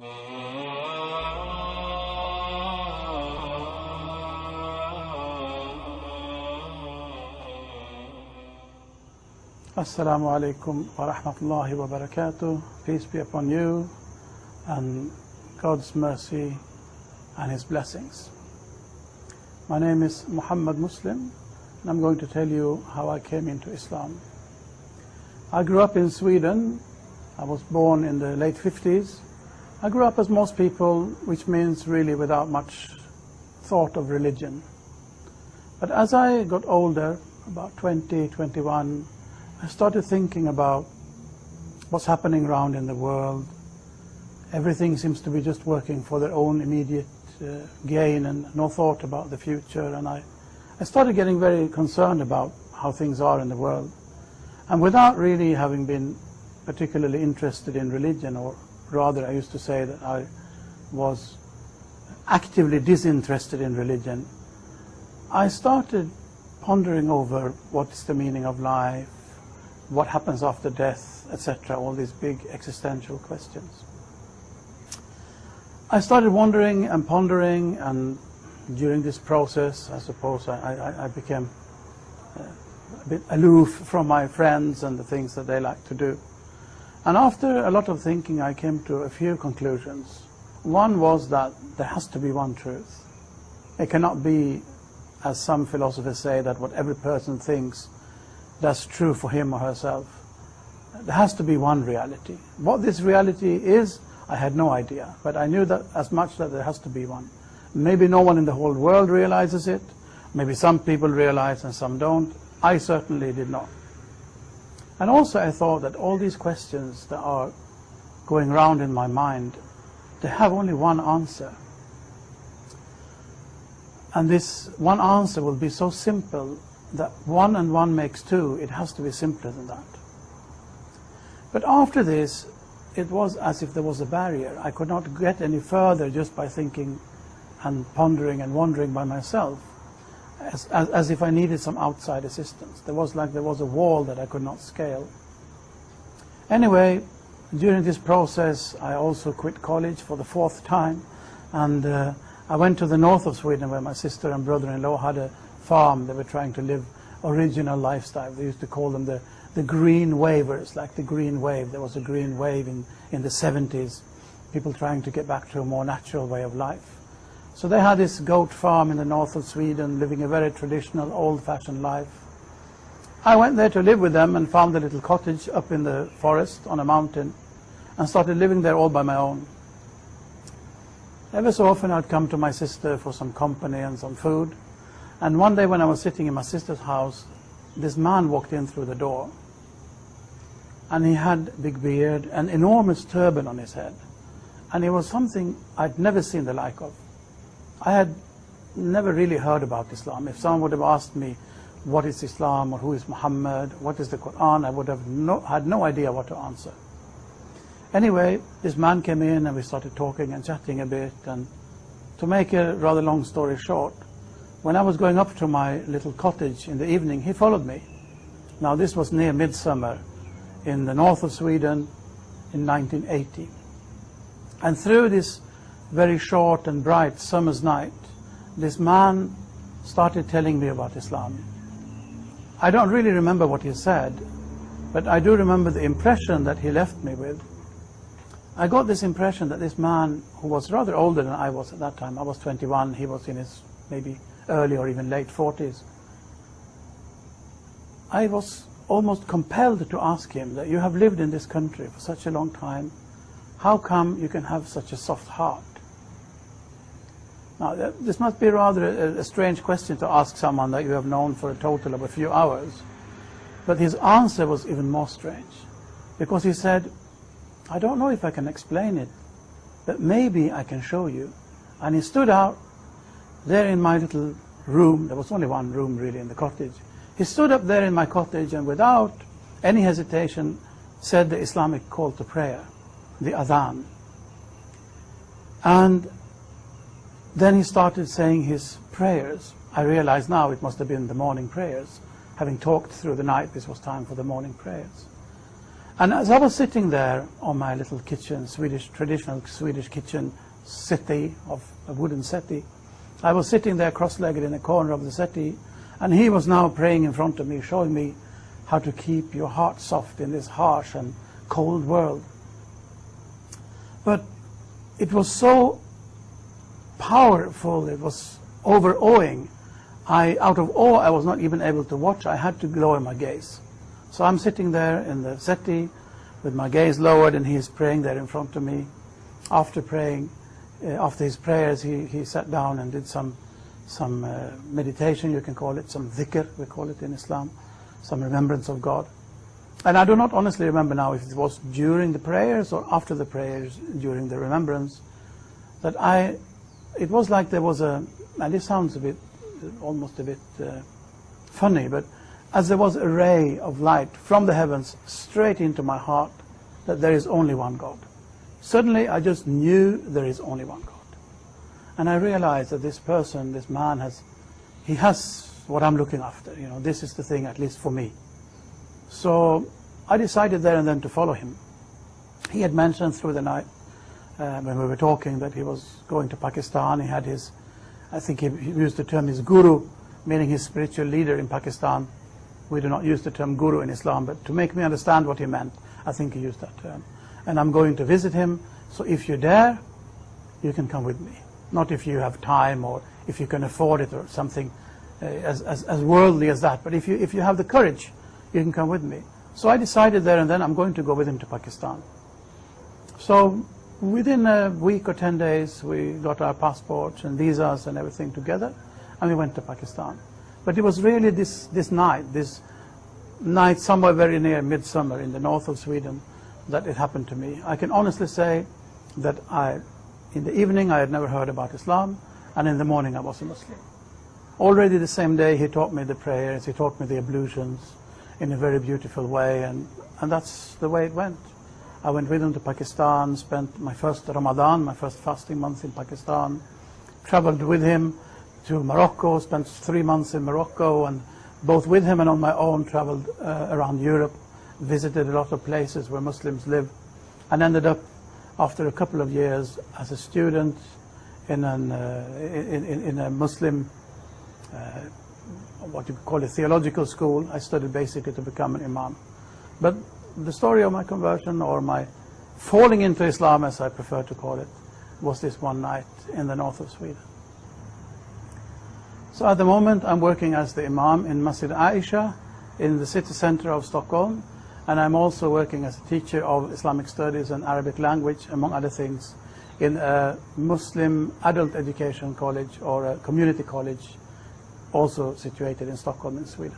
Assalamu alaikum wa rahmatullahi wa barakatuh. Peace be upon you and God's mercy and His blessings. My name is Muhammad Muslim and I'm going to tell you how I came into Islam. I grew up in Sweden. I was born in the late 50s. I grew up as most people, which means really without much thought of religion. But as I got older, about 20, 21, I started thinking about what's happening around in the world. Everything seems to be just working for their own immediate gain and no thought about the future. And I started getting very concerned about how things are in the world. And without really having been particularly interested in religion, or rather I used to say that I was actively disinterested in religion, I started pondering over what's the meaning of life, what happens after death, etc., all these big existential questions. I started wondering and pondering, and during this process, I suppose I became a bit aloof from my friends and the things that they like to do. And after a lot of thinking, I came to a few conclusions. One was that there has to be one truth. It cannot be, as some philosophers say, that what every person thinks, that's true for him or herself. There has to be one reality. What this reality is, I had no idea, but I knew that as much that there has to be one. Maybe no one in the whole world realizes it. Maybe some people realize and some don't. I certainly did not. And also I thought that all these questions that are going around in my mind, they have only one answer. And this one answer will be so simple that 1 and 1 makes 2. It has to be simpler than that. But after this, it was as if there was a barrier. I could not get any further just by thinking and pondering and wondering by myself, as if I needed some outside assistance. There was a wall that I could not scale. Anyway, during this process, I also quit college for the 4th time, and I went to the north of Sweden where my sister and brother-in-law had a farm. They were trying to live original lifestyle. They used to call them the green wavers, like the green wave. There was a green wave in the 70s, people trying to get back to a more natural way of life. So they had this goat farm in the north of Sweden, living a very traditional, old-fashioned life. I went there to live with them and found a little cottage up in the forest on a mountain and started living there all by my own. Ever so often I'd come to my sister for some company and some food. And one day when I was sitting in my sister's house, this man walked in through the door. And he had a big beard, an enormous turban on his head. And it was something I'd never seen the like of. I had never really heard about Islam. If someone would have asked me, what is Islam, or who is Muhammad, what is the Quran, I would have had no idea what to answer. Anyway, this man came in and we started talking and chatting a bit. And to make a rather long story short, when I was going up to my little cottage in the evening, he followed me. Now this was near midsummer in the north of Sweden in 1980. And through this very short and bright summer's night, this man started telling me about Islam. I don't really remember what he said, but I do remember the impression that he left me with. I got this impression that this man, who was rather older than I was at that time, I was 21, he was in his maybe early or even late 40s. I was almost compelled to ask him that you have lived in this country for such a long time, how come you can have such a soft heart? Now this must be rather a strange question to ask someone that you have known for a total of a few hours, but his answer was even more strange, because he said, I don't know if I can explain it, but maybe I can show you. And he stood out there in my little room. There was only one room really in the cottage. He stood up there in my cottage and without any hesitation said the Islamic call to prayer, the adhan. And then he started saying his prayers. I realize now it must have been the morning prayers. Having talked through the night, this was time for the morning prayers. And as I was sitting there on my little kitchen, traditional Swedish kitchen settee of a wooden settee, I was sitting there cross-legged in a corner of the settee, and he was now praying in front of me, showing me how to keep your heart soft in this harsh and cold world. But it was so powerful, it was overawing. Out of awe, I was not even able to watch. I had to lower my gaze. So I'm sitting there in the settee with my gaze lowered, and he is praying there in front of me. After praying, after his prayers, he sat down and did some meditation, you can call it, some dhikr, we call it in Islam, some remembrance of God. And I do not honestly remember now if it was during the prayers or after the prayers, during the remembrance, that it was like there was and this sounds almost a bit funny, but as there was a ray of light from the heavens straight into my heart, that there is only one God. Suddenly I just knew there is only one God. And I realized that this person, this man he has what I'm looking after. You know, this is the thing, at least for me. So I decided there and then to follow him. He had mentioned through the night when we were talking that he was going to Pakistan. He had I think he used the term his guru, meaning his spiritual leader in Pakistan. We do not use the term guru in Islam, but to make me understand what he meant, I think he used that term. And I'm going to visit him, so if you dare, you can come with me. Not if you have time or if you can afford it or something as worldly as that, but if you have the courage, you can come with me. So I decided there and then I'm going to go with him to Pakistan. So within a week or 10 days, we got our passports and visas and everything together, and we went to Pakistan. But it was really this night somewhere very near midsummer in the north of Sweden that it happened to me. I can honestly say that in the evening I had never heard about Islam, and in the morning I was a Muslim. Already the same day he taught me the prayers, he taught me the ablutions in a very beautiful way, and that's the way it went. I went with him to Pakistan, spent my first Ramadan, my first fasting month in Pakistan, traveled with him to Morocco, spent 3 months in Morocco, and both with him and on my own traveled around Europe, visited a lot of places where Muslims live, and ended up after a couple of years as a student in a Muslim, what you call a theological school. I studied basically to become an imam. But the story of my conversion, or my falling into Islam as I prefer to call it, was this one night in the north of Sweden. So at the moment I'm working as the imam in Masjid Aisha in the city center of Stockholm, and I'm also working as a teacher of Islamic studies and Arabic language, among other things, in a Muslim adult education college or a community college, also situated in Stockholm in Sweden.